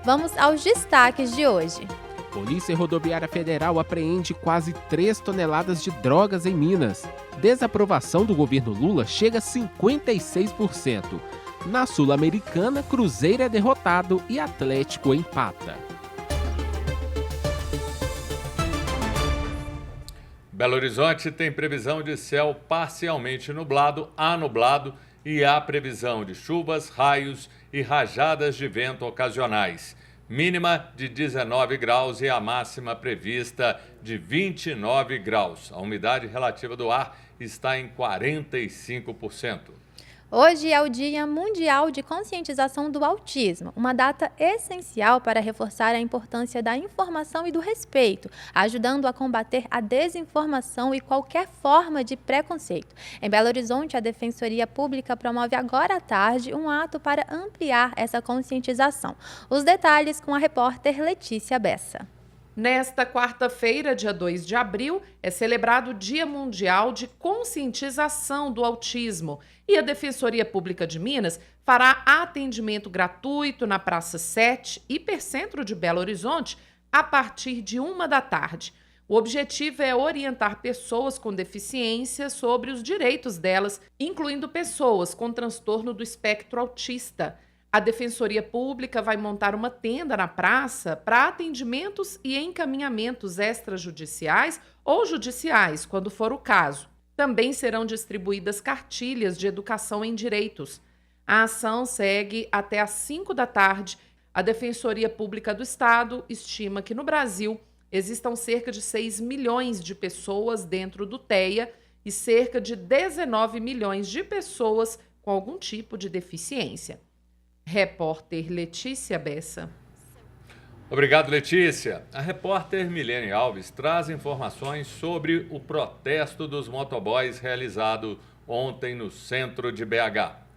Vamos aos destaques de hoje. Polícia Rodoviária Federal apreende quase 3 toneladas de drogas em Minas. Desaprovação do governo Lula chega a 56%. Na Sul-Americana, Cruzeiro é derrotado e Atlético empata. Belo Horizonte tem previsão de céu parcialmente nublado a nublado e há previsão de chuvas, raios e rajadas de vento ocasionais. Mínima de 19 graus e a máxima prevista de 29 graus. A umidade relativa do ar está em 45%. Hoje é o Dia Mundial de Conscientização do Autismo, uma data essencial para reforçar a importância da informação e do respeito, ajudando a combater a desinformação e qualquer forma de preconceito. Em Belo Horizonte, a Defensoria Pública promove agora à tarde um ato para ampliar essa conscientização. Os detalhes com a repórter Letícia Bessa. Nesta quarta-feira, dia 2 de abril, é celebrado o Dia Mundial de Conscientização do Autismo e a Defensoria Pública de Minas fará atendimento gratuito na Praça 7, Hipercentro de Belo Horizonte, a partir de 13h. O objetivo é orientar pessoas com deficiência sobre os direitos delas, incluindo pessoas com transtorno do espectro autista. A Defensoria Pública vai montar uma tenda na praça para atendimentos e encaminhamentos extrajudiciais ou judiciais, quando for o caso. Também serão distribuídas cartilhas de educação em direitos. A ação segue até às 17h. A Defensoria Pública do Estado estima que no Brasil existam cerca de 6 milhões de pessoas dentro do TEA e cerca de 19 milhões de pessoas com algum tipo de deficiência. Repórter Letícia Bessa. Obrigado, Letícia. A repórter Milene Alves traz informações sobre o protesto dos motoboys realizado ontem no centro de BH.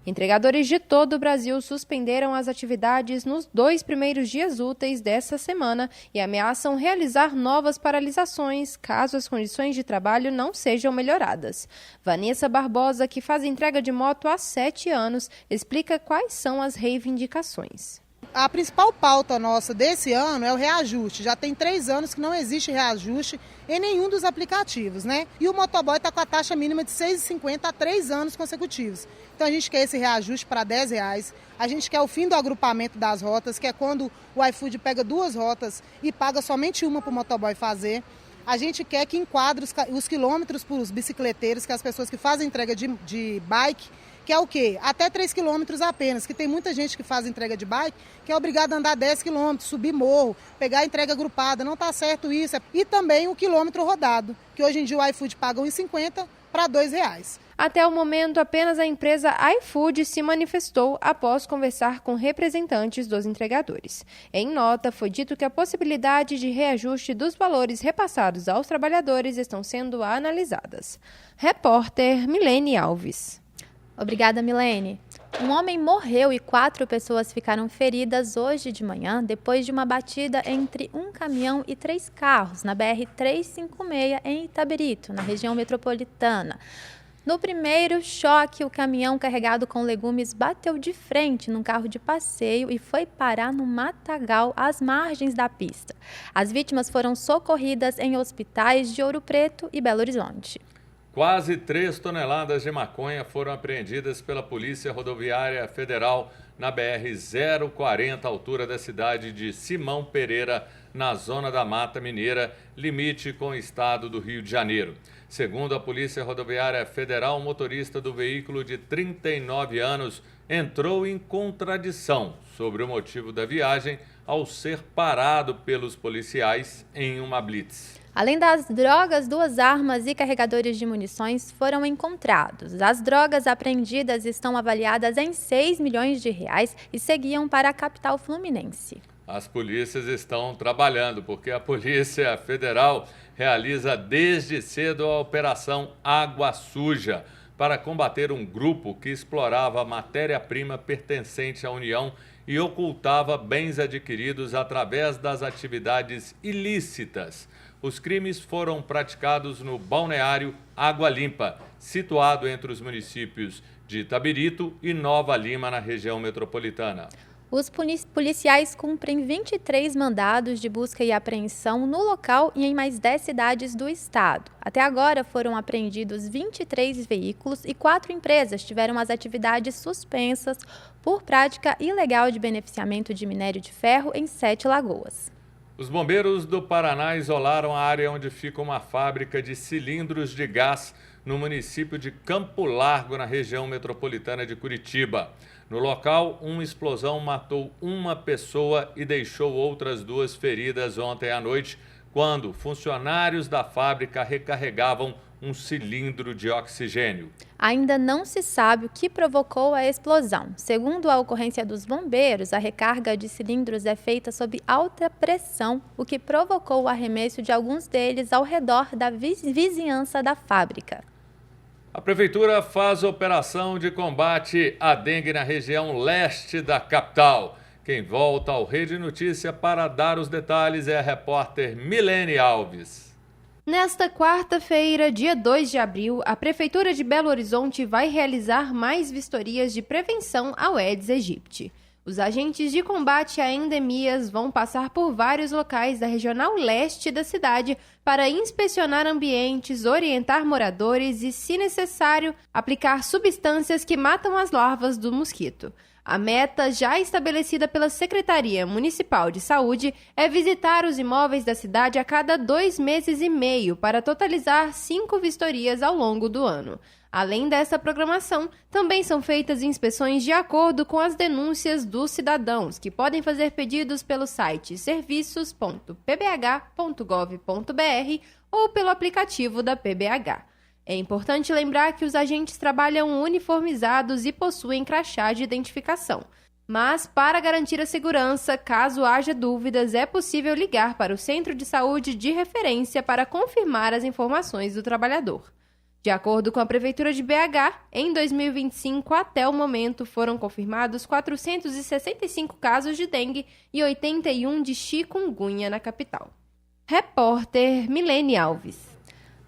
Entregadores de todo o Brasil suspenderam as atividades nos 2 primeiros dias úteis desta semana e ameaçam realizar novas paralisações caso as condições de trabalho não sejam melhoradas. Vanessa Barbosa, que faz entrega de moto há 7 anos, explica quais são as reivindicações. A principal pauta nossa desse ano é o reajuste. Já tem 3 anos que não existe reajuste em nenhum dos aplicativos, né? E o motoboy está com a taxa mínima de R$ 6,50 há 3 anos consecutivos. Então a gente quer esse reajuste para R$10. A gente quer o fim do agrupamento das rotas, que é quando o iFood pega 2 rotas e paga somente uma para o motoboy fazer. A gente quer que enquadre os quilômetros para os bicicleteiros, que é as pessoas que fazem entrega de bike, que é o quê? Até 3 quilômetros apenas, que tem muita gente que faz entrega de bike, que é obrigada a andar 10 quilômetros, subir morro, pegar a entrega agrupada, não está certo isso. E também o quilômetro rodado, que hoje em dia o iFood paga R$ 1,50 para R$2. Até o momento, apenas a empresa iFood se manifestou após conversar com representantes dos entregadores. Em nota, foi dito que a possibilidade de reajuste dos valores repassados aos trabalhadores estão sendo analisadas. Repórter Milene Alves. Obrigada, Milene. Um homem morreu e 4 pessoas ficaram feridas hoje de manhã depois de uma batida entre um caminhão e 3 carros na BR-356 em Itabirito, na região metropolitana. No primeiro choque, o caminhão carregado com legumes bateu de frente num carro de passeio e foi parar no matagal às margens da pista. As vítimas foram socorridas em hospitais de Ouro Preto e Belo Horizonte. Quase 3 toneladas de maconha foram apreendidas pela Polícia Rodoviária Federal na BR-040, altura da cidade de Simão Pereira, na zona da Mata Mineira, limite com o estado do Rio de Janeiro. Segundo a Polícia Rodoviária Federal, o motorista do veículo de 39 anos entrou em contradição sobre o motivo da viagem ao ser parado pelos policiais em uma blitz. Além das drogas, 2 armas e carregadores de munições foram encontrados. As drogas apreendidas estão avaliadas em R$6 milhões e seguiam para a capital fluminense. As polícias estão trabalhando porque a Polícia Federal realiza desde cedo a Operação Água Suja para combater um grupo que explorava matéria-prima pertencente à União e ocultava bens adquiridos através das atividades ilícitas. Os crimes foram praticados no balneário Água Limpa, situado entre os municípios de Itabirito e Nova Lima, na região metropolitana. Os policiais cumprem 23 mandados de busca e apreensão no local e em mais 10 cidades do estado. Até agora foram apreendidos 23 veículos e 4 empresas tiveram as atividades suspensas por prática ilegal de beneficiamento de minério de ferro em 7 lagoas. Os bombeiros do Paraná isolaram a área onde fica uma fábrica de cilindros de gás no município de Campo Largo, na região metropolitana de Curitiba. No local, uma explosão matou uma pessoa e deixou outras 2 feridas ontem à noite, quando funcionários da fábrica recarregavam um cilindro de oxigênio. Ainda não se sabe o que provocou a explosão. Segundo a ocorrência dos bombeiros, a recarga de cilindros é feita sob alta pressão, o que provocou o arremesso de alguns deles ao redor da vizinhança da fábrica. A Prefeitura faz operação de combate à dengue na região leste da capital. Quem volta ao Rede Notícia para dar os detalhes é a repórter Milene Alves. Nesta quarta-feira, dia 2 de abril, a Prefeitura de Belo Horizonte vai realizar mais vistorias de prevenção ao Aedes aegypti. Os agentes de combate a endemias vão passar por vários locais da regional leste da cidade para inspecionar ambientes, orientar moradores e, se necessário, aplicar substâncias que matam as larvas do mosquito. A meta, já estabelecida pela Secretaria Municipal de Saúde, é visitar os imóveis da cidade a cada 2 meses e meio para totalizar 5 vistorias ao longo do ano. Além dessa programação, também são feitas inspeções de acordo com as denúncias dos cidadãos, que podem fazer pedidos pelo site serviços.pbh.gov.br ou pelo aplicativo da PBH. É importante lembrar que os agentes trabalham uniformizados e possuem crachá de identificação. Mas, para garantir a segurança, caso haja dúvidas, é possível ligar para o Centro de Saúde de referência para confirmar as informações do trabalhador. De acordo com a Prefeitura de BH, em 2025, até o momento, foram confirmados 465 casos de dengue e 81 de chikungunya na capital. Repórter Milene Alves.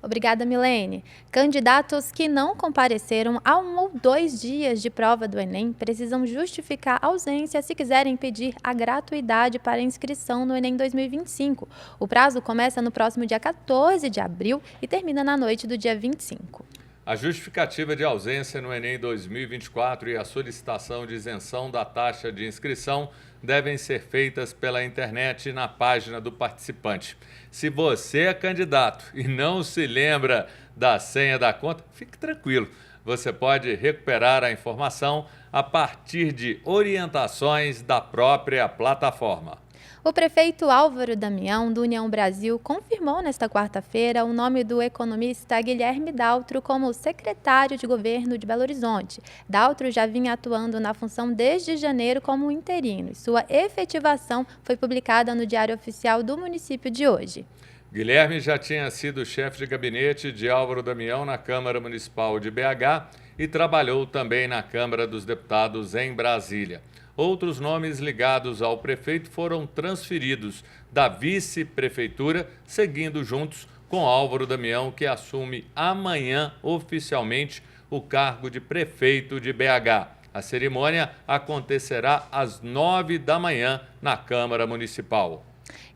Obrigada, Milene. Candidatos que não compareceram a 1 ou 2 dias de prova do Enem precisam justificar a ausência se quiserem pedir a gratuidade para inscrição no Enem 2025. O prazo começa no próximo dia 14 de abril e termina na noite do dia 25. A justificativa de ausência no Enem 2024 e a solicitação de isenção da taxa de inscrição devem ser feitas pela internet na página do participante. Se você é candidato e não se lembra da senha da conta, fique tranquilo. Você pode recuperar a informação a partir de orientações da própria plataforma. O prefeito Álvaro Damião, do União Brasil, confirmou nesta quarta-feira o nome do economista Guilherme Daltro como secretário de governo de Belo Horizonte. Daltro já vinha atuando na função desde janeiro como interino e sua efetivação foi publicada no Diário Oficial do município de hoje. Guilherme já tinha sido chefe de gabinete de Álvaro Damião na Câmara Municipal de BH e trabalhou também na Câmara dos Deputados em Brasília. Outros nomes ligados ao prefeito foram transferidos da vice-prefeitura, seguindo juntos com Álvaro Damião, que assume amanhã oficialmente o cargo de prefeito de BH. A cerimônia acontecerá às 9 da manhã na Câmara Municipal.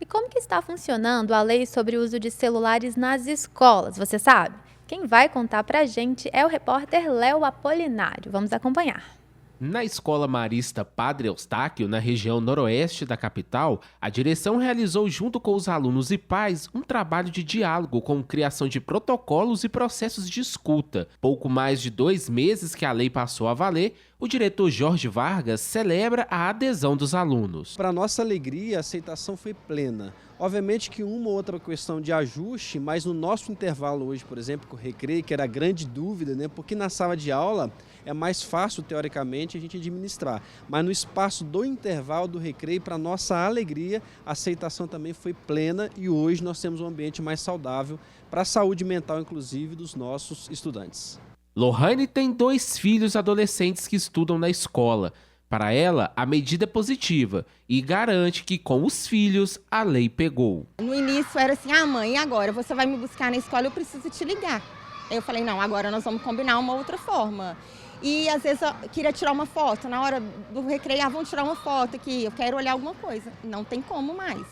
E como que está funcionando a lei sobre o uso de celulares nas escolas, você sabe? Quem vai contar pra gente é o repórter Léo Apolinário. Vamos acompanhar. Na Escola Marista Padre Eustáquio, na região noroeste da capital, a direção realizou junto com os alunos e pais um trabalho de diálogo com criação de protocolos e processos de escuta. Pouco mais de 2 meses que a lei passou a valer, o diretor Jorge Vargas celebra a adesão dos alunos. Para nossa alegria, a aceitação foi plena. Obviamente que uma ou outra questão de ajuste, mas no nosso intervalo hoje, por exemplo, com o recreio, que era a grande dúvida, né? Porque na sala de aula é mais fácil, teoricamente, a gente administrar. Mas no espaço do intervalo, do recreio, para nossa alegria, a aceitação também foi plena e hoje nós temos um ambiente mais saudável para a saúde mental, inclusive, dos nossos estudantes. Lohane tem 2 filhos adolescentes que estudam na escola. Para ela, a medida é positiva e garante que com os filhos a lei pegou. No início era assim, mãe, agora você vai me buscar na escola, eu preciso te ligar. Aí eu falei, não, agora nós vamos combinar uma outra forma. E às vezes eu queria tirar uma foto, na hora do recreio, vamos tirar uma foto aqui, eu quero olhar alguma coisa. Não tem como mais.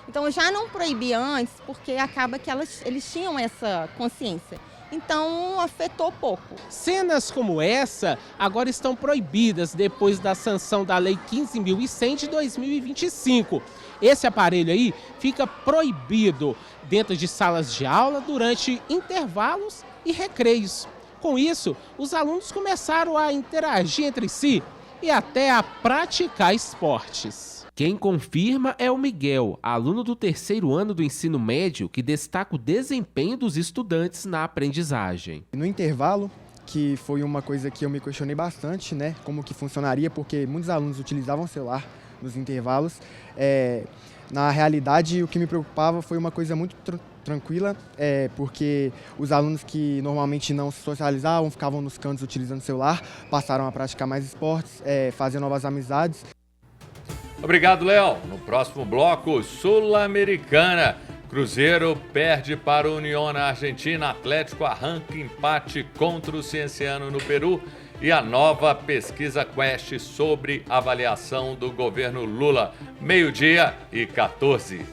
Então eu já não proibi antes, porque acaba que eles tinham essa consciência. Então afetou pouco. Cenas como essa agora estão proibidas depois da sanção da Lei 15.100 de 2025. Esse aparelho aí fica proibido dentro de salas de aula durante intervalos e recreios. Com isso, os alunos começaram a interagir entre si e até a praticar esportes. Quem confirma é o Miguel, aluno do 3º ano do ensino médio, que destaca o desempenho dos estudantes na aprendizagem. No intervalo, que foi uma coisa que eu me questionei bastante, né, como que funcionaria, porque muitos alunos utilizavam o celular nos intervalos. Na realidade, o que me preocupava foi uma coisa muito tranquila, porque os alunos que normalmente não se socializavam, ficavam nos cantos utilizando o celular, passaram a praticar mais esportes, fazer novas amizades. Obrigado, Léo. No próximo bloco, Sul-Americana. Cruzeiro perde para o Unión na Argentina, Atlético arranca empate contra o Cienciano no Peru e a nova pesquisa Quest sobre avaliação do governo Lula. 12:14.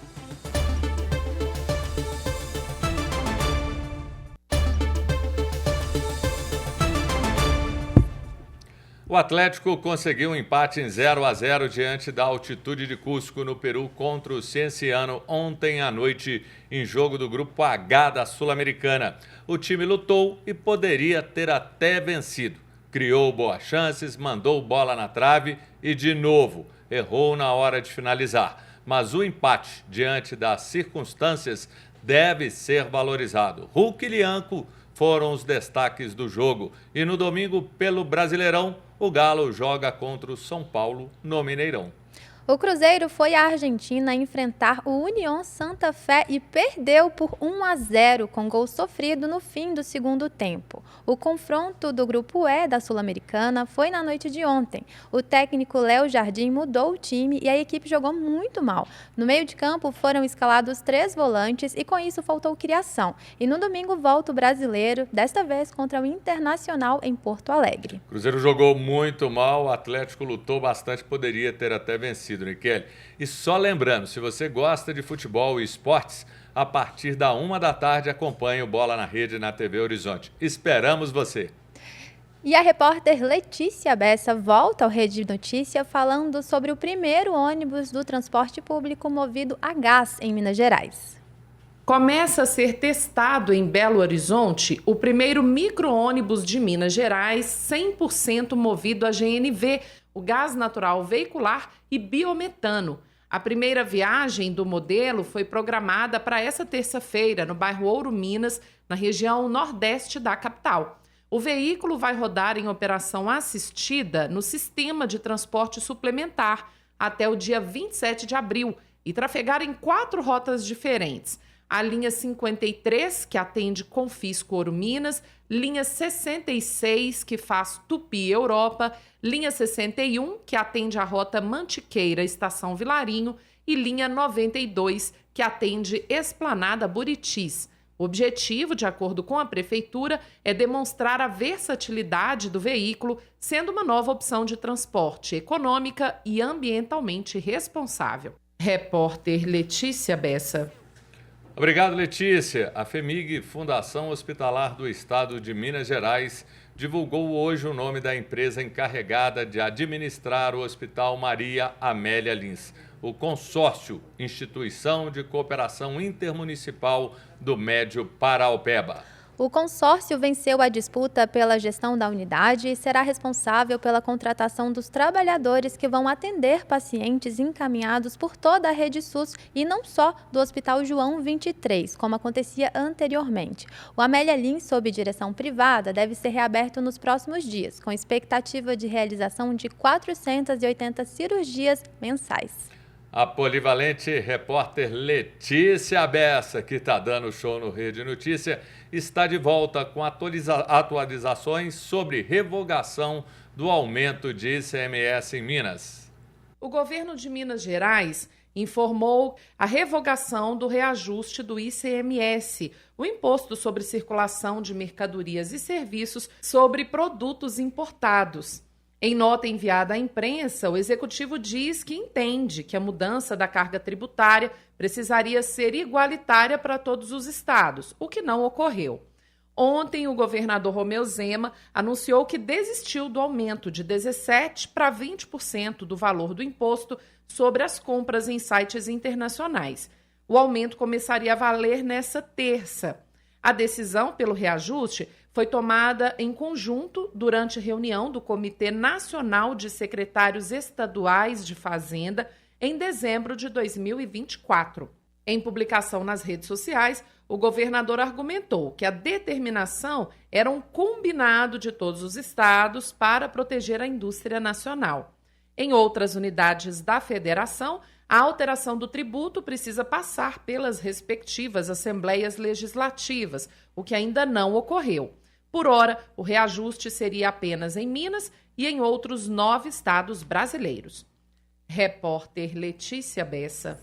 O Atlético conseguiu um empate em 0-0 diante da Altitude de Cusco, no Peru, contra o Cienciano ontem à noite, em jogo do Grupo H da Sul-Americana. O time lutou e poderia ter até vencido. Criou boas chances, mandou bola na trave e, de novo, errou na hora de finalizar. Mas o empate, diante das circunstâncias, deve ser valorizado. Hulk e Lianco foram os destaques do jogo. E no domingo, pelo Brasileirão, o Galo joga contra o São Paulo no Mineirão. O Cruzeiro foi à Argentina enfrentar o Unión Santa Fé e perdeu por 1-0 com gol sofrido no fim do segundo tempo. O confronto do Grupo E da Sul-Americana foi na noite de ontem. O técnico Léo Jardim mudou o time e a equipe jogou muito mal. No meio de campo foram escalados 3 volantes e com isso faltou criação. E no domingo volta o Brasileiro, desta vez contra o Internacional em Porto Alegre. O Cruzeiro jogou muito mal, o Atlético lutou bastante, poderia ter até vencido. Kelly. E só lembrando, se você gosta de futebol e esportes, a partir da 13h acompanhe o Bola na Rede na TV Horizonte. Esperamos você! E a repórter Letícia Bessa volta ao Rede Notícia falando sobre o primeiro ônibus do transporte público movido a gás em Minas Gerais. Começa a ser testado em Belo Horizonte o primeiro micro-ônibus de Minas Gerais 100% movido a GNV, o gás natural veicular e biometano. A primeira viagem do modelo foi programada para essa terça-feira no bairro Ouro Minas, na região nordeste da capital. O veículo vai rodar em operação assistida no sistema de transporte suplementar até o dia 27 de abril e trafegar em 4 rotas diferentes. A linha 53, que atende Confisco Ouro Minas, linha 66, que faz Tupi Europa, linha 61, que atende a rota Mantiqueira Estação Vilarinho e linha 92, que atende Esplanada Buritis. O objetivo, de acordo com a Prefeitura, é demonstrar a versatilidade do veículo, sendo uma nova opção de transporte econômica e ambientalmente responsável. Repórter Letícia Bessa. Obrigado, Letícia. A FEMIG, Fundação Hospitalar do Estado de Minas Gerais, divulgou hoje o nome da empresa encarregada de administrar o Hospital Maria Amélia Lins, o consórcio Instituição de Cooperação Intermunicipal do Médio Paraopeba. O consórcio venceu a disputa pela gestão da unidade e será responsável pela contratação dos trabalhadores que vão atender pacientes encaminhados por toda a rede SUS e não só do Hospital João 23, como acontecia anteriormente. O Amélia Lins, sob direção privada, deve ser reaberto nos próximos dias, com expectativa de realização de 480 cirurgias mensais. A polivalente repórter Letícia Bessa, que está dando show no Rede Notícia, está de volta com atualizações sobre revogação do aumento de ICMS em Minas. O governo de Minas Gerais informou a revogação do reajuste do ICMS, o Imposto sobre Circulação de Mercadorias e Serviços sobre Produtos Importados. Em nota enviada à imprensa, o executivo diz que entende que a mudança da carga tributária precisaria ser igualitária para todos os estados, o que não ocorreu. Ontem, o governador Romeu Zema anunciou que desistiu do aumento de 17% para 20% do valor do imposto sobre as compras em sites internacionais. O aumento começaria a valer nesta terça. A decisão pelo reajuste foi tomada em conjunto durante reunião do Comitê Nacional de Secretários Estaduais de Fazenda em dezembro de 2024. Em publicação nas redes sociais, o governador argumentou que a determinação era um combinado de todos os estados para proteger a indústria nacional. Em outras unidades da federação, a alteração do tributo precisa passar pelas respectivas assembleias legislativas, o que ainda não ocorreu. Por ora, o reajuste seria apenas em Minas e em outros 9 estados brasileiros. Repórter Letícia Bessa.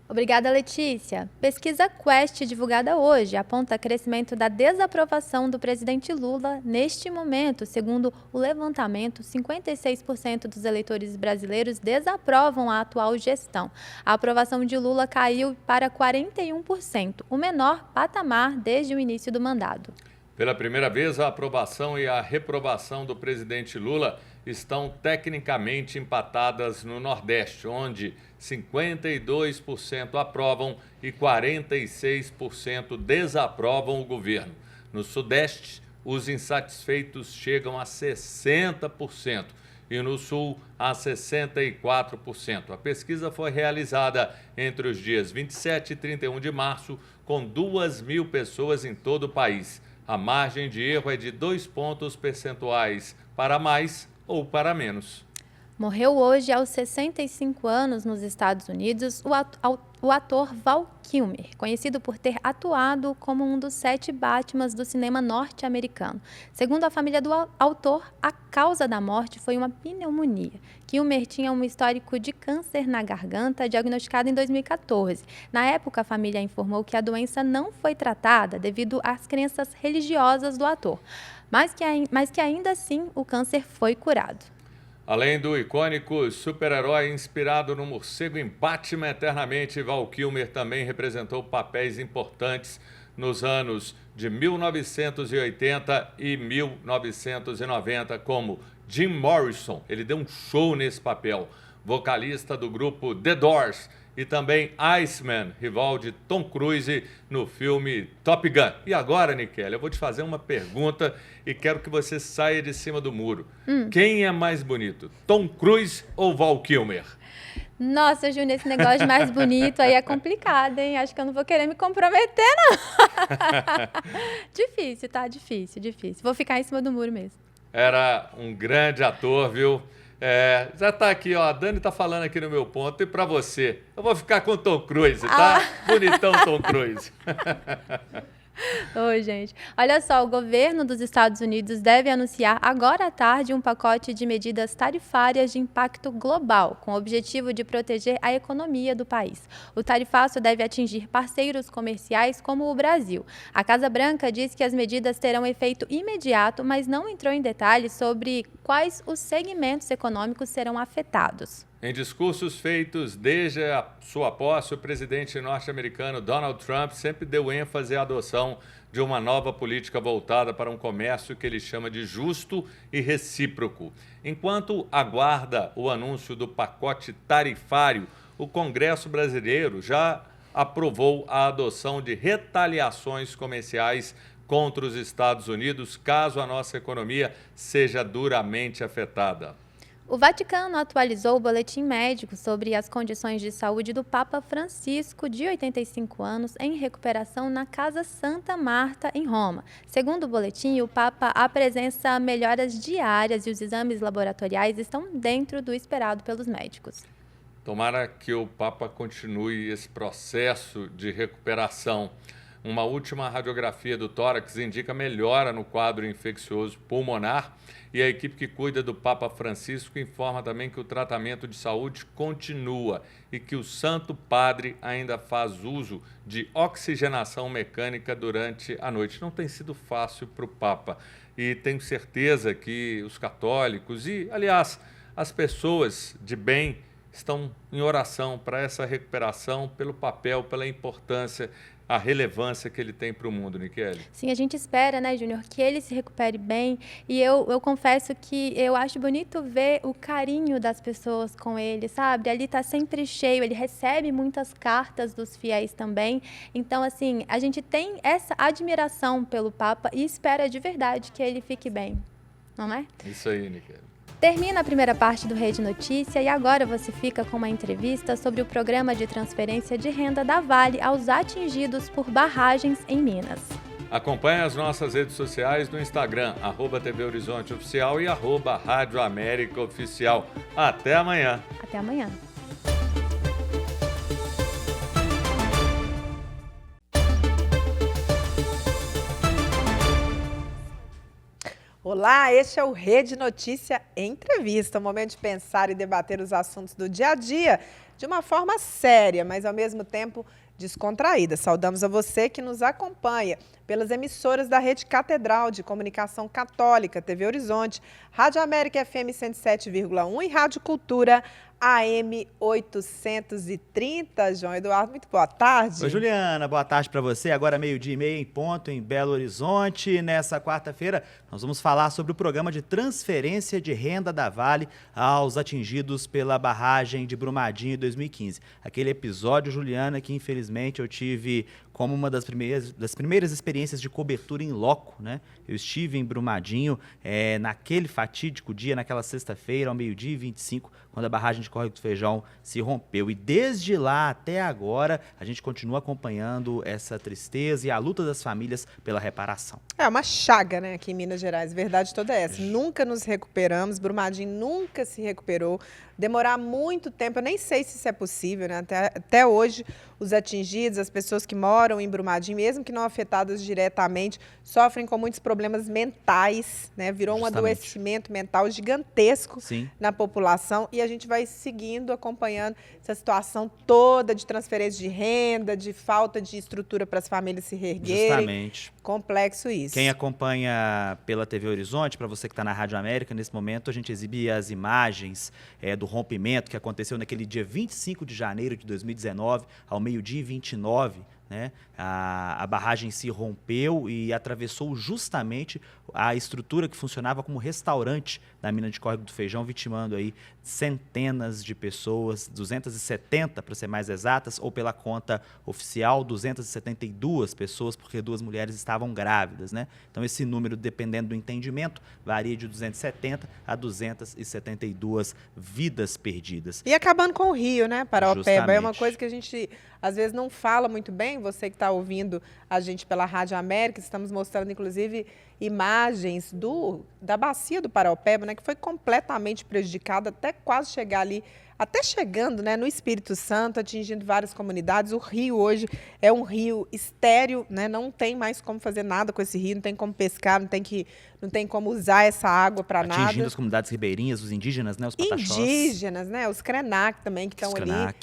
Obrigada, Letícia. Pesquisa Quest, divulgada hoje, aponta crescimento da desaprovação do presidente Lula neste momento. Segundo o levantamento, 56% dos eleitores brasileiros desaprovam a atual gestão. A aprovação de Lula caiu para 41%, o menor patamar desde o início do mandato. Pela primeira vez, a aprovação e a reprovação do presidente Lula estão tecnicamente empatadas no Nordeste, onde 52% aprovam e 46% desaprovam o governo. No Sudeste, os insatisfeitos chegam a 60% e no Sul a 64%. A pesquisa foi realizada entre os dias 27 e 31 de março, com 2.000 pessoas em todo o país. A margem de erro é de 2 pontos percentuais para mais ou para menos. Morreu hoje aos 65 anos nos Estados Unidos o ator Val Kilmer, conhecido por ter atuado como um dos 7 Batmans do cinema norte-americano. Segundo a família do autor, a causa da morte foi uma pneumonia. Kilmer tinha um histórico de câncer na garganta, diagnosticado em 2014. Na época, a família informou que a doença não foi tratada devido às crenças religiosas do ator, mas que ainda assim o câncer foi curado. Além do icônico super-herói inspirado no morcego em Batman Eternamente, Val Kilmer também representou papéis importantes nos anos de 1980 e 1990, como Jim Morrison. Ele deu um show nesse papel, vocalista do grupo The Doors, e também Iceman, rival de Tom Cruise no filme Top Gun. E agora, Nikélia, eu vou te fazer uma pergunta e quero que você saia de cima do muro. Quem é mais bonito, Tom Cruise ou Val Kilmer? Nossa, Júnior, esse negócio de mais bonito aí é complicado, hein? Acho que eu não vou querer me comprometer, não. Difícil, tá? Difícil. Vou ficar em cima do muro mesmo. Era um grande ator, viu? Já tá aqui, ó, a Dani tá falando aqui no meu ponto. E pra você, eu vou ficar com o Tom Cruise, tá? Bonitão Tom Cruise. Oi, gente. Olha só, o governo dos Estados Unidos deve anunciar agora à tarde um pacote de medidas tarifárias de impacto global, com o objetivo de proteger a economia do país. O tarifaço deve atingir parceiros comerciais como o Brasil. A Casa Branca diz que as medidas terão efeito imediato, mas não entrou em detalhes sobre quais os segmentos econômicos serão afetados. Em discursos feitos desde a sua posse, o presidente norte-americano Donald Trump sempre deu ênfase à adoção de uma nova política voltada para um comércio que ele chama de justo e recíproco. Enquanto aguarda o anúncio do pacote tarifário, o Congresso brasileiro já aprovou a adoção de retaliações comerciais contra os Estados Unidos, caso a nossa economia seja duramente afetada. O Vaticano atualizou o boletim médico sobre as condições de saúde do Papa Francisco, de 85 anos, em recuperação na Casa Santa Marta, em Roma. Segundo o boletim, o Papa apresenta melhoras diárias e os exames laboratoriais estão dentro do esperado pelos médicos. Tomara que o Papa continue esse processo de recuperação. Uma última radiografia do tórax indica melhora no quadro infeccioso pulmonar e a equipe que cuida do Papa Francisco informa também que o tratamento de saúde continua e que o Santo Padre ainda faz uso de oxigenação mecânica durante a noite. Não tem sido fácil para o Papa e tenho certeza que os católicos e, aliás, as pessoas de bem estão em oração para essa recuperação, pelo papel, pela importância, a relevância que ele tem para o mundo, Niquele. Sim, a gente espera, né, Júnior, que ele se recupere bem. E eu confesso que eu acho bonito ver o carinho das pessoas com ele, sabe? Ali está sempre cheio, ele recebe muitas cartas dos fiéis também. Então, assim, a gente tem essa admiração pelo Papa e espera de verdade que ele fique bem, não é? Isso aí, Niquele. Termina a primeira parte do Rede Notícia e agora você fica com uma entrevista sobre o programa de transferência de renda da Vale aos atingidos por barragens em Minas. Acompanhe as nossas redes sociais no Instagram, @TV Horizonte Oficial e @Rádio América Oficial. Até amanhã. Até amanhã. Olá, este é o Rede Notícia Entrevista, um momento de pensar e debater os assuntos do dia a dia de uma forma séria, mas ao mesmo tempo descontraída. Saudamos a você que nos acompanha pelas emissoras da Rede Catedral de Comunicação Católica, TV Horizonte, Rádio América FM 107,1 e Rádio Cultura AM 830. João Eduardo, muito boa tarde. Oi, Juliana, boa tarde para você. Agora 12:30 em ponto, em Belo Horizonte. Nessa quarta-feira, nós vamos falar sobre o programa de transferência de renda da Vale aos atingidos pela barragem de Brumadinho em 2015. Aquele episódio, Juliana, que infelizmente eu tive como uma das primeiras experiências de cobertura em loco, né? Eu estive em Brumadinho naquele fatídico dia, naquela sexta-feira, ao 12:25, quando a barragem de Córrego do Feijão se rompeu. E desde lá até agora, a gente continua acompanhando essa tristeza e a luta das famílias pela reparação. É uma chaga, né, aqui em Minas Gerais, verdade toda essa. Nunca nos recuperamos, Brumadinho nunca se recuperou. Demorar muito tempo, eu nem sei se isso é possível, né? Até hoje, os atingidos, as pessoas que moram em Brumadinho, mesmo que não afetadas diretamente, sofrem com muitos problemas mentais, né? Virou um adoecimento mental gigantesco na população e a gente vai seguindo, acompanhando essa situação toda de transferência de renda, de falta de estrutura para as famílias se reerguerem. Justamente. Complexo isso. Quem acompanha pela TV Horizonte, para você que está na Rádio América, nesse momento a gente exibia as imagens do rompimento que aconteceu naquele dia 25 de janeiro de 2019, ao 12:29, né? A barragem se rompeu e atravessou justamente a estrutura que funcionava como restaurante na mina de Córrego do Feijão, vitimando aí centenas de pessoas, 270 para ser mais exatas, ou pela conta oficial, 272 pessoas, porque 2 mulheres estavam grávidas, né? Então esse número, dependendo do entendimento, varia de 270 a 272 vidas perdidas. E acabando com o Rio, né, Paraopeba? É uma coisa que a gente às vezes não fala muito bem, você que está ouvindo a gente pela Rádio América, estamos mostrando inclusive imagens da bacia do Paraopeba, né, que foi completamente prejudicada até quase chegar ali, até chegando, né, no Espírito Santo, atingindo várias comunidades. O rio hoje é um rio estéril, né, não tem mais como fazer nada com esse rio, não tem como pescar, não tem como usar essa água para nada. Atingindo as comunidades ribeirinhas, os indígenas, né, os pataxós. Indígenas, né, os Krenak também, que estão ali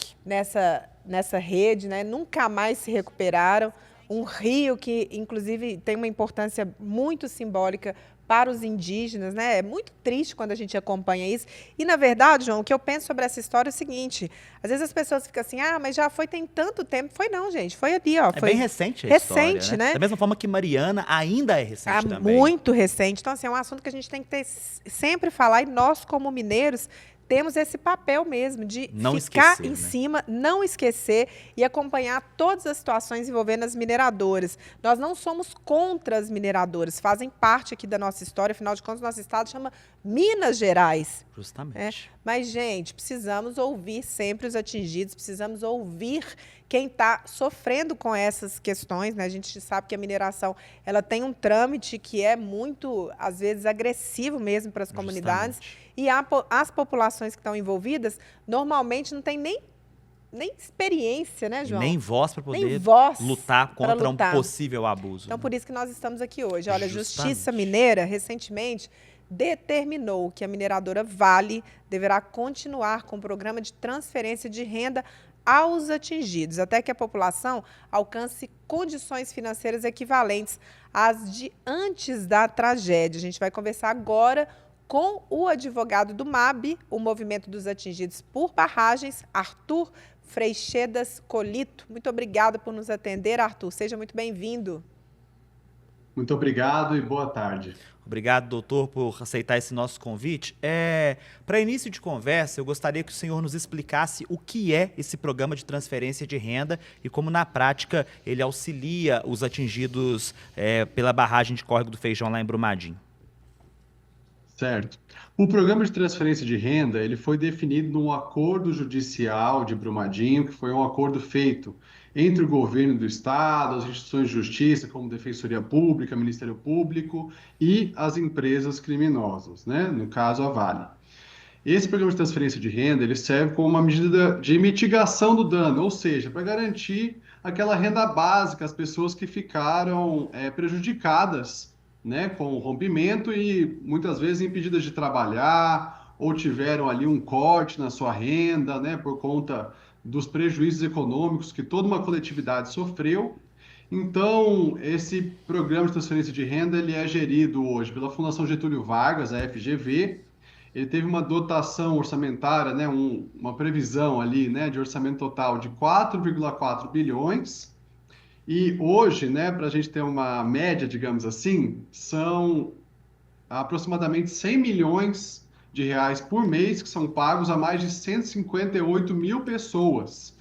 nessa rede, né, nunca mais se recuperaram. Um rio que, inclusive, tem uma importância muito simbólica para os indígenas, né? É muito triste quando a gente acompanha isso. E, na verdade, João, o que eu penso sobre essa história é o seguinte: às vezes as pessoas ficam assim, mas já foi, tem tanto tempo. Foi não, gente, foi ali, ó. Foi bem recente a história, né? Da mesma forma que Mariana ainda é recente também. Muito recente. Então, assim, é um assunto que a gente tem que sempre falar, e nós, como mineiros, temos esse papel mesmo de ficar em cima, não esquecer e acompanhar todas as situações envolvendo as mineradoras. Nós não somos contra as mineradoras, fazem parte aqui da nossa história, afinal de contas, nosso estado chama Minas Gerais. Justamente. Mas, gente, precisamos ouvir sempre os atingidos, precisamos ouvir quem está sofrendo com essas questões, né? A gente sabe que a mineração ela tem um trâmite que é muito, às vezes, agressivo mesmo para as comunidades. E as populações que estão envolvidas, normalmente não tem nem nem experiência, né, João? Nem voz para poder lutar pra contra lutar. um possível abuso. Então, por isso que nós estamos aqui hoje. Olha, a Justamente. Justiça Mineira, recentemente, determinou que a mineradora Vale deverá continuar com o programa de transferência de renda aos atingidos, até que a população alcance condições financeiras equivalentes às de antes da tragédia. A gente vai conversar agora com o advogado do MAB, o Movimento dos Atingidos por Barragens, Arthur Freixedas Colito. Muito obrigada por nos atender, Arthur. Seja muito bem-vindo. Muito obrigado e boa tarde. Obrigado, doutor, por aceitar esse nosso convite. Para início de conversa, eu gostaria que o senhor nos explicasse o que é esse programa de transferência de renda e como, na prática, ele auxilia os atingidos pela barragem de Córrego do Feijão lá em Brumadinho. Certo. O programa de transferência de renda, ele foi definido num acordo judicial de Brumadinho, que foi um acordo feito entre o governo do estado, as instituições de justiça, como Defensoria Pública, Ministério Público e as empresas criminosas, né? No caso, a Vale. Esse programa de transferência de renda, ele serve como uma medida de mitigação do dano, ou seja, para garantir aquela renda básica às pessoas que ficaram prejudicadas, né, com o rompimento e muitas vezes impedidas de trabalhar ou tiveram ali um corte na sua renda, né, por conta dos prejuízos econômicos que toda uma coletividade sofreu. Então, esse programa de transferência de renda, ele é gerido hoje pela Fundação Getúlio Vargas, a FGV. Ele teve uma dotação orçamentária, né, uma previsão ali, né, de orçamento total de 4,4 bilhões. E hoje, né, para a gente ter uma média, digamos assim, são aproximadamente 100 milhões de reais por mês que são pagos a mais de 158 mil pessoas.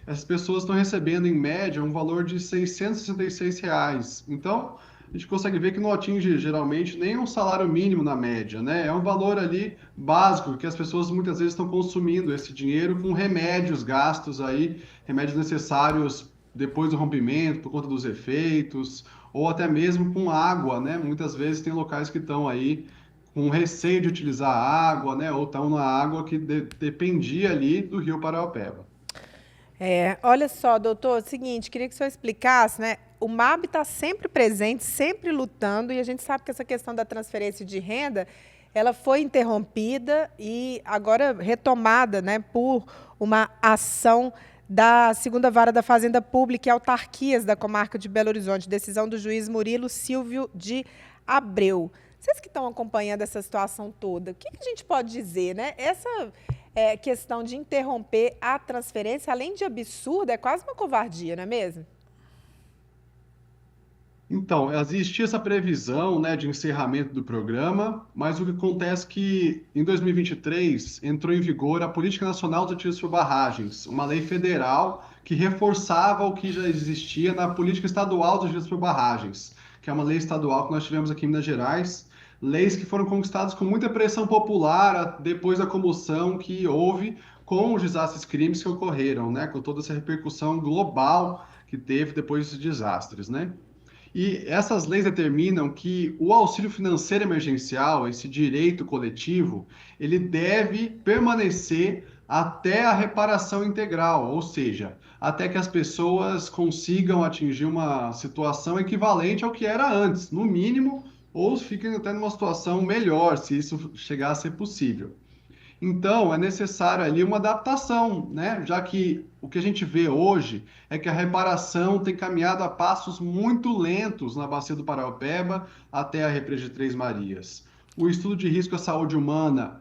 Essas pessoas estão recebendo, em média, um valor de R$ 666 reais. Então, a gente consegue ver que não atinge, geralmente, nem um salário mínimo na média, né? É um valor ali básico que as pessoas muitas vezes estão consumindo esse dinheiro com remédios gastos aí, remédios necessários depois do rompimento, por conta dos efeitos, ou até mesmo com água, né? Muitas vezes tem locais que estão aí com receio de utilizar água, né? Ou estão na água que dependia ali do Rio Paraopeba. Olha só, doutor, é o seguinte, queria que o senhor explicasse, né? O MAB está sempre presente, sempre lutando, e a gente sabe que essa questão da transferência de renda, ela foi interrompida e agora retomada, né, por uma ação da segunda vara da Fazenda Pública e Autarquias da comarca de Belo Horizonte, decisão do juiz Murilo Silvio de Abreu. Vocês que estão acompanhando essa situação toda, o que a gente pode dizer, né? Essa questão de interromper a transferência, além de absurda, é quase uma covardia, não é mesmo? Então, existia essa previsão, né, de encerramento do programa, mas o que acontece é que, em 2023, entrou em vigor a Política Nacional dos Atingidos por Barragens, uma lei federal que reforçava o que já existia na Política Estadual dos Atingidos por Barragens, que é uma lei estadual que nós tivemos aqui em Minas Gerais, leis que foram conquistadas com muita pressão popular depois da comoção que houve com os desastres e crimes que ocorreram, né, com toda essa repercussão global que teve depois desses desastres, né? E essas leis determinam que o auxílio financeiro emergencial, esse direito coletivo, ele deve permanecer até a reparação integral, ou seja, até que as pessoas consigam atingir uma situação equivalente ao que era antes, no mínimo, ou fiquem até numa situação melhor, se isso chegar a ser possível. Então, é necessário ali uma adaptação, né? Já que o que a gente vê hoje é que a reparação tem caminhado a passos muito lentos na Bacia do Paraopeba até a Represa de Três Marias. O estudo de risco à saúde humana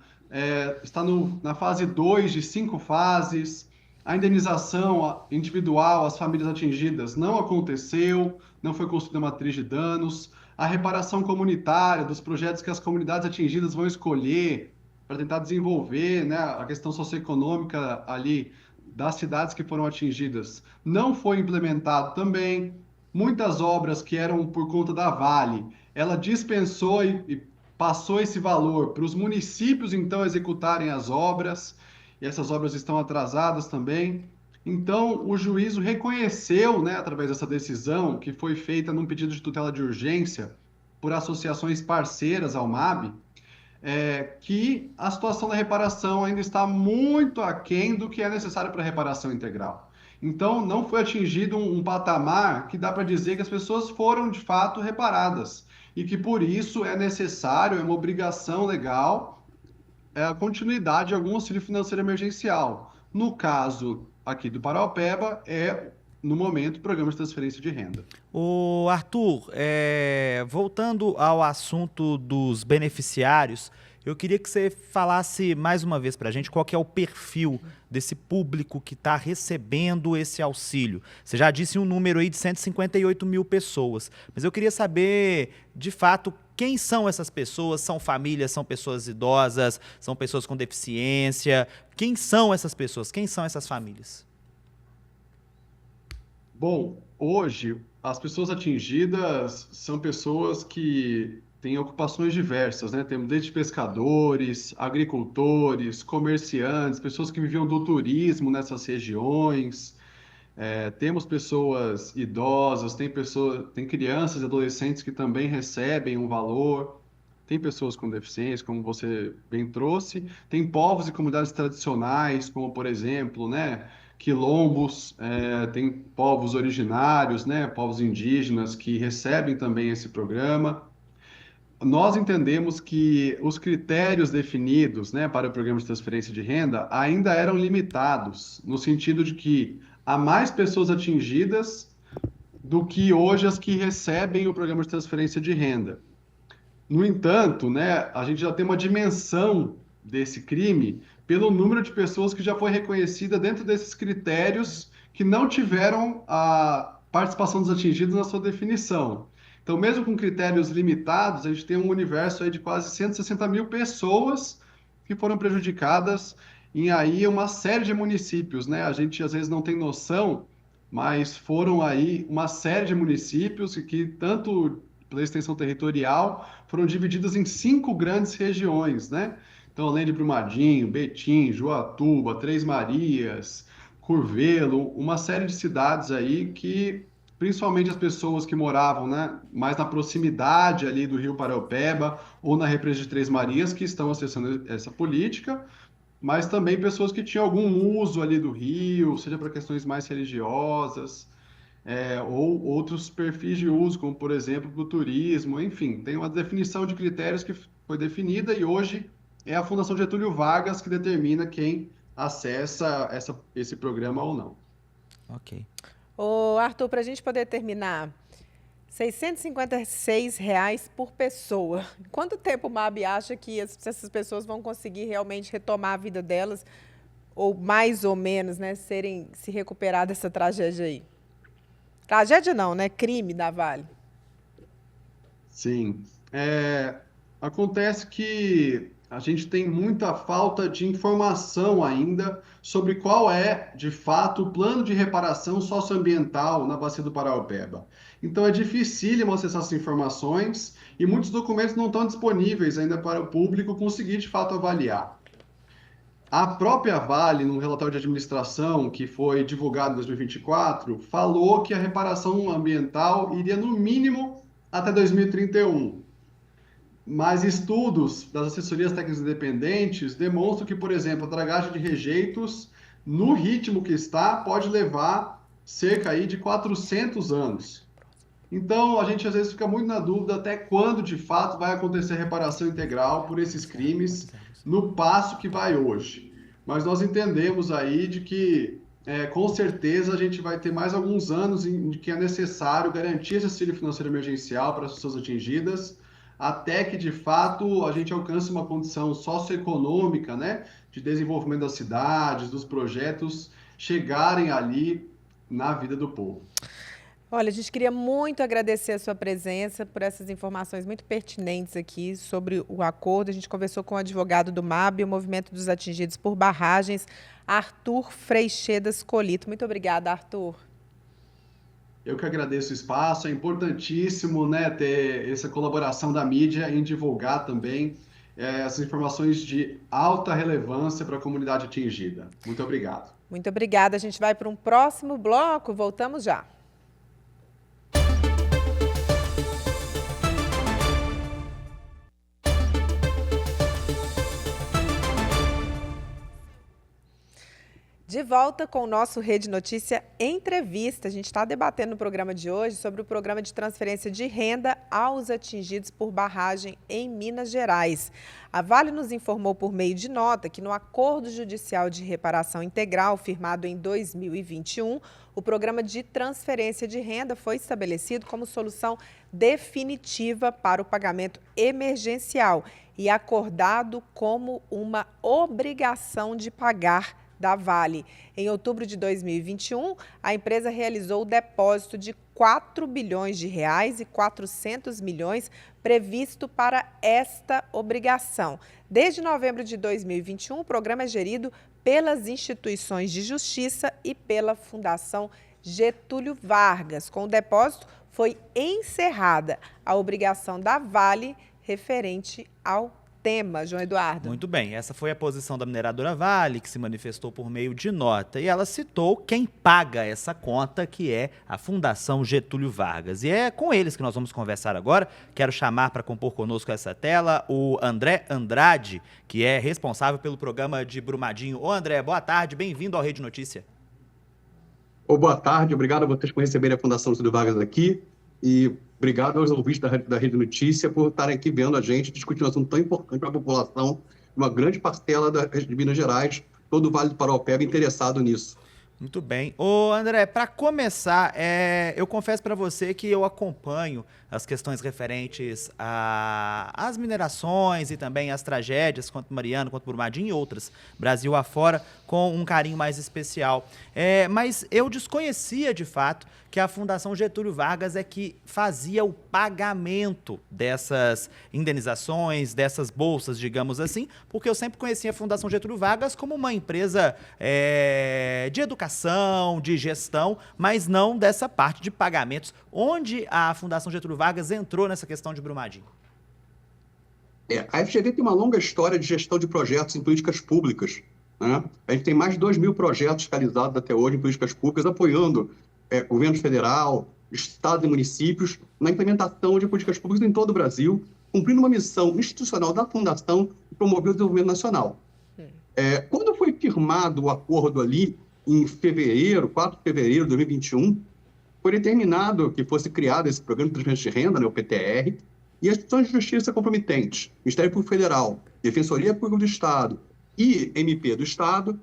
está na fase 2 de 5 fases. A indenização individual às famílias atingidas não aconteceu, não foi construída matriz de danos. A reparação comunitária dos projetos que as comunidades atingidas vão escolher para tentar desenvolver, né, a questão socioeconômica ali das cidades que foram atingidas, não foi implementado também. Muitas obras que eram por conta da Vale, ela dispensou e passou esse valor para os municípios, então, executarem as obras, e essas obras estão atrasadas também. Então, o juízo reconheceu, né, através dessa decisão, que foi feita num pedido de tutela de urgência por associações parceiras ao MAB, que a situação da reparação ainda está muito aquém do que é necessário para a reparação integral. Então, não foi atingido um patamar que dá para dizer que as pessoas foram, de fato, reparadas. E que, por isso, é necessário, é uma obrigação legal, a continuidade de algum auxílio financeiro emergencial. No caso aqui do Paraopeba, no momento, o programa de transferência de renda. O Arthur, voltando ao assunto dos beneficiários, eu queria que você falasse mais uma vez para a gente qual que é o perfil desse público que está recebendo esse auxílio. Você já disse um número aí de 158 mil pessoas, mas eu queria saber, de fato, quem são essas pessoas? São famílias, são pessoas idosas, são pessoas com deficiência? Quem são essas pessoas? Quem são essas famílias? Bom, hoje as pessoas atingidas são pessoas que têm ocupações diversas, né? Temos desde pescadores, agricultores, comerciantes, pessoas que viviam do turismo nessas regiões. Temos pessoas idosas, tem crianças e adolescentes que também recebem um valor, tem pessoas com deficiência, como você bem trouxe, tem povos e comunidades tradicionais, como por exemplo, né, quilombos, tem povos originários, né, povos indígenas que recebem também esse programa. Nós entendemos que os critérios definidos, né, para o programa de transferência de renda ainda eram limitados, no sentido de que há mais pessoas atingidas do que hoje as que recebem o programa de transferência de renda. No entanto, né, a gente já tem uma dimensão desse crime pelo número de pessoas que já foi reconhecida dentro desses critérios que não tiveram a participação dos atingidos na sua definição. Então, mesmo com critérios limitados, a gente tem um universo aí de quase 160 mil pessoas que foram prejudicadas em aí uma série de municípios, né? A gente às vezes não tem noção, mas foram aí uma série de municípios que tanto pela extensão territorial foram divididos em 5 grandes regiões, né? Então, além de Brumadinho, Betim, Joatuba, Três Marias, Curvelo, uma série de cidades aí que, principalmente as pessoas que moravam, né, mais na proximidade ali do Rio Paraopeba ou na represa de Três Marias, que estão acessando essa política, mas também pessoas que tinham algum uso ali do rio, seja para questões mais religiosas, ou outros perfis de uso, como, por exemplo, para o turismo, enfim, tem uma definição de critérios que foi definida e hoje é a Fundação Getúlio Vargas que determina quem acessa esse programa ou não. Ok. Ô, Arthur, para a gente poder terminar, R$ 656 por pessoa. Quanto tempo o MAB acha que essas pessoas vão conseguir realmente retomar a vida delas, ou mais ou menos, né, se recuperar dessa tragédia aí? Tragédia não, né? Crime da Vale. Sim. Acontece que a gente tem muita falta de informação ainda sobre qual é, de fato, o plano de reparação socioambiental na Bacia do Paraopeba. Então é dificílimo acessar essas informações e muitos documentos não estão disponíveis ainda para o público conseguir, de fato, avaliar. A própria Vale, num relatório de administração que foi divulgado em 2024, falou que a reparação ambiental iria, no mínimo, até 2031. Mas estudos das assessorias técnicas independentes demonstram que, por exemplo, a dragagem de rejeitos, no ritmo que está, pode levar cerca aí de 400 anos. Então, a gente às vezes fica muito na dúvida até quando, de fato, vai acontecer a reparação integral por esses crimes no passo que vai hoje. Mas nós entendemos aí de que, com certeza, a gente vai ter mais alguns anos em que é necessário garantir esse auxílio financeiro emergencial para as pessoas atingidas, até que, de fato, a gente alcance uma condição socioeconômica, né, de desenvolvimento das cidades, dos projetos chegarem ali na vida do povo. Olha, a gente queria muito agradecer a sua presença por essas informações muito pertinentes aqui sobre o acordo. A gente conversou com o advogado do MAB, o Movimento dos Atingidos por Barragens, Arthur Freixedas Colito. Muito obrigada, Arthur. Eu que agradeço o espaço, é importantíssimo, né, ter essa colaboração da mídia em divulgar também essas informações de alta relevância para a comunidade atingida. Muito obrigado. Muito obrigada. A gente vai para um próximo bloco. Voltamos já. De volta com o nosso Rede Notícia Entrevista. A gente está debatendo no programa de hoje sobre o programa de transferência de renda aos atingidos por barragem em Minas Gerais. A Vale nos informou por meio de nota que no Acordo Judicial de Reparação Integral, firmado em 2021, o programa de transferência de renda foi estabelecido como solução definitiva para o pagamento emergencial e acordado como uma obrigação de pagar da Vale. Em outubro de 2021, a empresa realizou o depósito de R$4 bilhões e 400 milhões previsto para esta obrigação. Desde novembro de 2021, o programa é gerido pelas instituições de justiça e pela Fundação Getúlio Vargas. Com o depósito, foi encerrada a obrigação da Vale referente ao tema, João Eduardo. Muito bem, essa foi a posição da mineradora Vale, que se manifestou por meio de nota, e ela citou quem paga essa conta, que é a Fundação Getúlio Vargas. E é com eles que nós vamos conversar agora. Quero chamar para compor conosco essa tela o André Andrade, que é responsável pelo programa de Brumadinho. Ô André, boa tarde, bem-vindo ao Rede Notícia. Boa tarde, obrigado a vocês por receberem a Fundação Getúlio Vargas aqui, e obrigado aos ouvintes da Rede Notícia por estarem aqui vendo a gente discutir um assunto tão importante para a população, uma grande parcela de Minas Gerais, todo o Vale do Paraopeba interessado nisso. Muito bem. Ô André, para começar, eu confesso para você que eu acompanho as questões referentes às minerações e também às tragédias, quanto Mariana, quanto Brumadinho e outras, Brasil afora, com um carinho mais especial. Mas eu desconhecia, de fato, que a Fundação Getúlio Vargas é que fazia o pagamento dessas indenizações, dessas bolsas, digamos assim, porque eu sempre conhecia a Fundação Getúlio Vargas como uma empresa de educação, de gestão, mas não dessa parte de pagamentos. Onde a Fundação Getúlio Vargas entrou nessa questão de Brumadinho? A FGV tem uma longa história de gestão de projetos em políticas públicas, né? A gente tem mais de 2.000 projetos realizados até hoje em políticas públicas, apoiando governo federal, estados e municípios na implementação de políticas públicas em todo o Brasil, cumprindo uma missão institucional da Fundação de promover o desenvolvimento nacional. Quando foi firmado o acordo ali, em fevereiro, 4 de fevereiro de 2021, foi determinado que fosse criado esse programa de transferência de renda, né, o PTR, e as instituições de justiça comprometentes, Ministério Público Federal, Defensoria Pública do Estado e MP do Estado,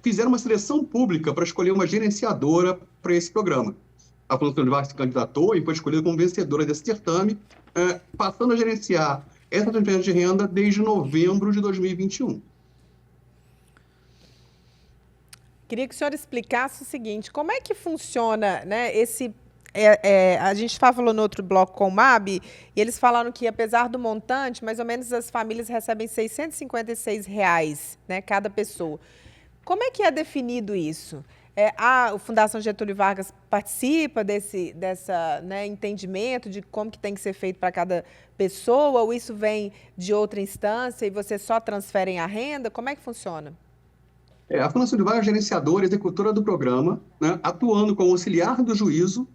fizeram uma seleção pública para escolher uma gerenciadora para esse programa. A Fundação Getúlio Vargas se candidatou e foi escolhida como vencedora desse certame, passando a gerenciar essa transferência de renda desde novembro de 2021. Queria que o senhor explicasse o seguinte, como é que funciona, né, a gente falou no outro bloco com o MAB, e eles falaram que, apesar do montante, mais ou menos as famílias recebem R$ 656, né, cada pessoa. Como é que é definido isso? A Fundação Getúlio Vargas participa desse entendimento de como que tem que ser feito para cada pessoa, ou isso vem de outra instância e vocês só transferem a renda? Como é que funciona? A Fundação Getúlio Vargas é gerenciadora, executora do programa, né, atuando como auxiliar do juízo,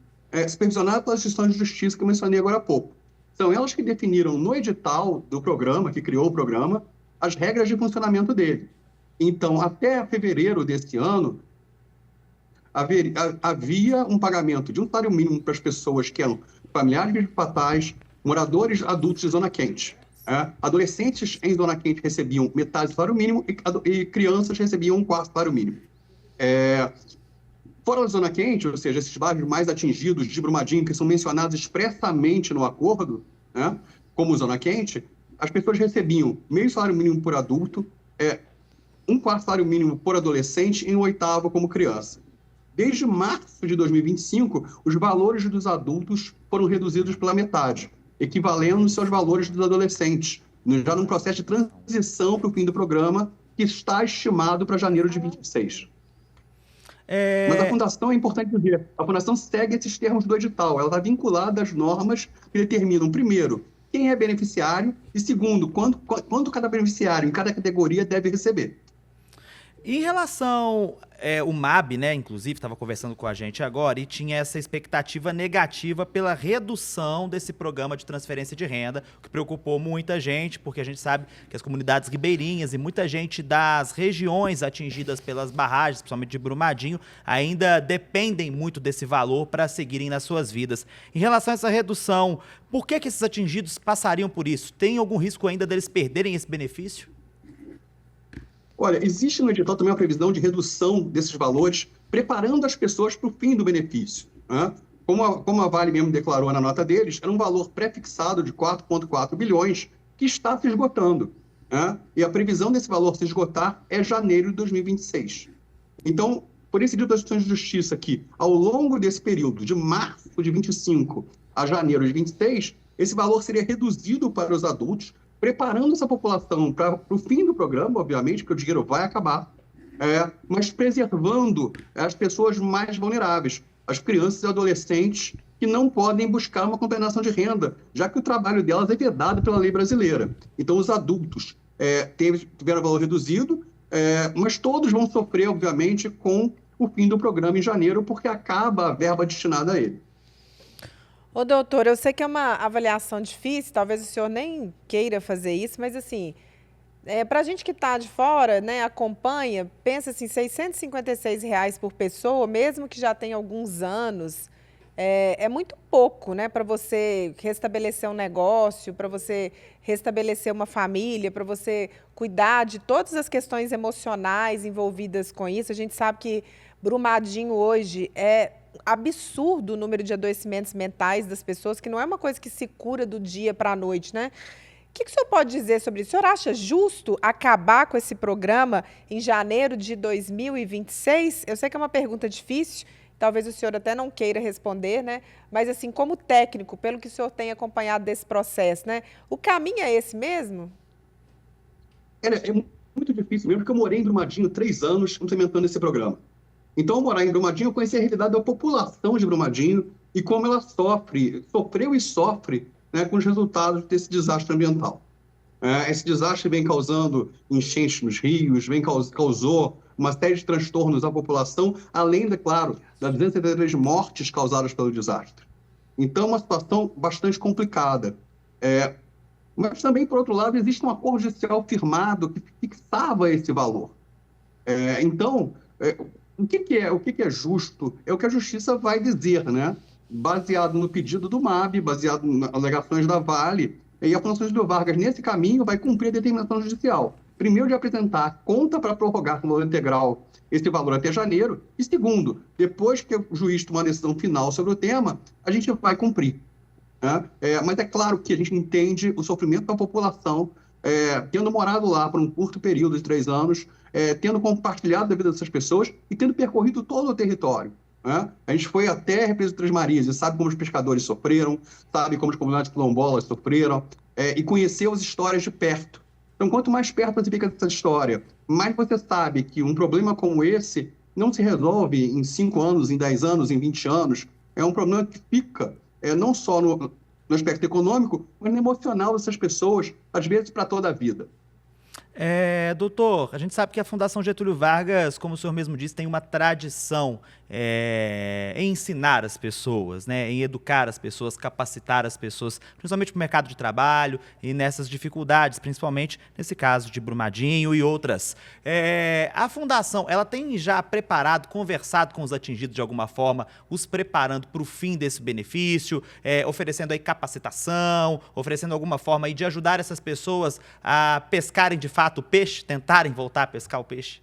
supervisionada pelas instituições de justiça que eu mencionei agora há pouco. São elas que definiram no edital do programa, que criou o programa, as regras de funcionamento dele. Então, até fevereiro desse ano, havia um pagamento de um salário mínimo para as pessoas que eram familiares de fatais, moradores adultos de zona quente. Adolescentes em zona quente recebiam metade do salário mínimo e crianças recebiam um quarto do salário mínimo. Fora da zona quente, ou seja, esses bairros mais atingidos de Brumadinho, que são mencionados expressamente no acordo, né, como zona quente, as pessoas recebiam meio salário mínimo por adulto, um quarto salário mínimo por adolescente e um oitavo como criança. Desde março de 2025, os valores dos adultos foram reduzidos pela metade, equivalendo-se aos valores dos adolescentes, já num processo de transição para o fim do programa, que está estimado para janeiro de 2026. Mas a Fundação, é importante dizer, a Fundação segue esses termos do edital, ela está vinculada às normas que determinam, primeiro, quem é beneficiário e, segundo, quanto cada beneficiário em cada categoria deve receber. Em relação o MAB, né, inclusive, estava conversando com a gente agora e tinha essa expectativa negativa pela redução desse programa de transferência de renda, o que preocupou muita gente, porque a gente sabe que as comunidades ribeirinhas e muita gente das regiões atingidas pelas barragens, principalmente de Brumadinho, ainda dependem muito desse valor para seguirem nas suas vidas. Em relação a essa redução, por que esses atingidos passariam por isso? Tem algum risco ainda deles perderem esse benefício? Olha, existe no edital também uma previsão de redução desses valores, preparando as pessoas para o fim do benefício, né? Como a Vale mesmo declarou na nota deles, era um valor pré-fixado de 4,4 bilhões que está se esgotando, né? E a previsão desse valor se esgotar é janeiro de 2026. Então, por esse dito das instituições de justiça que, ao longo desse período, de março de 25 a janeiro de 26, esse valor seria reduzido para os adultos, preparando essa população para o fim do programa, obviamente, porque o dinheiro vai acabar, mas preservando as pessoas mais vulneráveis, as crianças e adolescentes que não podem buscar uma compensação de renda, já que o trabalho delas é vedado pela lei brasileira. Então, os adultos tiveram valor reduzido, mas todos vão sofrer, obviamente, com o fim do programa em janeiro, porque acaba a verba destinada a ele. Ô, doutor, eu sei que é uma avaliação difícil, talvez o senhor nem queira fazer isso, mas assim, para a gente que está de fora, né, acompanha, pensa assim, R$ 656 por pessoa, mesmo que já tenha alguns anos, é muito pouco, né, para você restabelecer um negócio, para você restabelecer uma família, para você cuidar de todas as questões emocionais envolvidas com isso. A gente sabe que Brumadinho hoje é absurdo o número de adoecimentos mentais das pessoas, que não é uma coisa que se cura do dia para a noite, né? O que o senhor pode dizer sobre isso? O senhor acha justo acabar com esse programa em janeiro de 2026? Eu sei que é uma pergunta difícil, talvez o senhor até não queira responder, né? Mas, assim, como técnico, pelo que o senhor tem acompanhado desse processo, né? O caminho é esse mesmo? É muito difícil mesmo, porque eu morei em Brumadinho 3 anos implementando esse programa. Então, ao morar em Brumadinho, eu conheci a realidade da população de Brumadinho e como ela sofreu e sofre, né, com os resultados desse desastre ambiental. Esse desastre vem causando enchentes nos rios, causou uma série de transtornos à população, além, claro, das 273 mortes causadas pelo desastre. Então, uma situação bastante complicada. Mas também, por outro lado, existe um acordo judicial firmado que fixava esse valor. Então, o que é justo é o que a justiça vai dizer, né? Baseado no pedido do MAB, baseado nas alegações da Vale, e a Fundação Getúlio Vargas, nesse caminho, vai cumprir a determinação judicial. Primeiro, de apresentar a conta para prorrogar com valor integral esse valor até janeiro, e segundo, depois que o juiz tomar a decisão final sobre o tema, a gente vai cumprir, né? Mas é claro que a gente entende o sofrimento da população, tendo morado lá por um curto período de 3 anos, tendo compartilhado a vida dessas pessoas e tendo percorrido todo o território, né? A gente foi até a Represa de Três Marias e sabe como os pescadores sofreram, sabe como as comunidades quilombolas sofreram, e conheceu as histórias de perto. Então, quanto mais perto você fica dessa história, mais você sabe que um problema como esse não se resolve em 5 anos, em 10 anos, em 20 anos. É um problema que fica não só no aspecto econômico, mas no emocional dessas pessoas, às vezes para toda a vida. Doutor, a gente sabe que a Fundação Getúlio Vargas, como o senhor mesmo disse, tem uma tradição em ensinar as pessoas, né, em educar as pessoas, capacitar as pessoas, principalmente para o mercado de trabalho e nessas dificuldades, principalmente nesse caso de Brumadinho e outras. A Fundação, ela tem já preparado, conversado com os atingidos de alguma forma, os preparando para o fim desse benefício, oferecendo aí capacitação, oferecendo alguma forma aí de ajudar essas pessoas a pescarem de fato o peixe, tentarem voltar a pescar o peixe?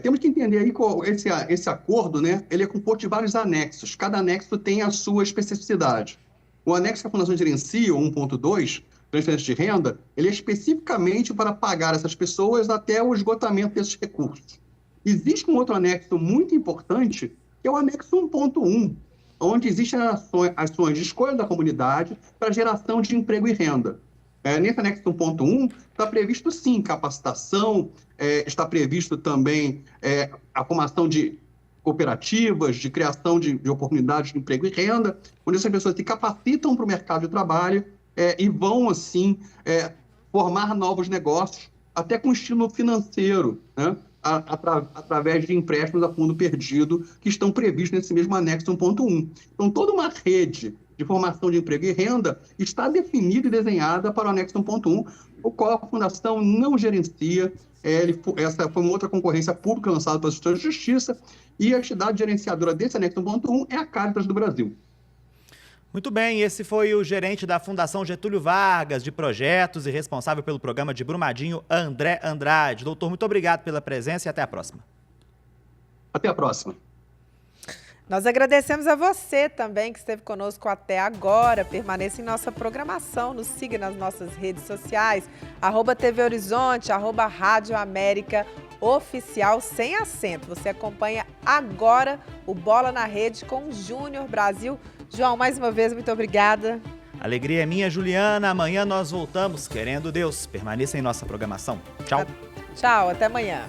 Temos que entender aí que esse acordo, né, ele é composto de vários anexos. Cada anexo tem a sua especificidade. O anexo que a Fundação gerencia, o 1.2, transferência de renda, ele é especificamente para pagar essas pessoas até o esgotamento desses recursos. Existe um outro anexo muito importante, que é o anexo 1.1, onde existem ações de escolha da comunidade para geração de emprego e renda. Nesse anexo 1.1, está previsto, sim, capacitação, está previsto também a formação de cooperativas, de criação de oportunidades de emprego e renda, onde essas pessoas se capacitam para o mercado de trabalho e vão, assim, formar novos negócios até com estímulo financeiro, né? Através de empréstimos a fundo perdido que estão previstos nesse mesmo anexo 1.1. Então, toda uma rede de formação de emprego e renda está definida e desenhada para o anexo 1.1, o qual a Fundação não gerencia. Essa foi uma outra concorrência pública lançada pela Justiça, e a entidade gerenciadora desse anexo 1.1 é a Caritas do Brasil. Muito bem, esse foi o gerente da Fundação Getúlio Vargas de Projetos e responsável pelo programa de Brumadinho, André Andrade. Doutor, muito obrigado pela presença e até a próxima. Até a próxima. Nós agradecemos a você também que esteve conosco até agora. Permaneça em nossa programação, nos siga nas nossas redes sociais, @TV Horizonte, @Rádio América Oficial sem acento. Você acompanha agora o Bola na Rede com o Júnior Brasil. João, mais uma vez, muito obrigada. Alegria é minha, Juliana. Amanhã nós voltamos, querendo Deus. Permaneça em nossa programação. Tchau. Tchau, até amanhã.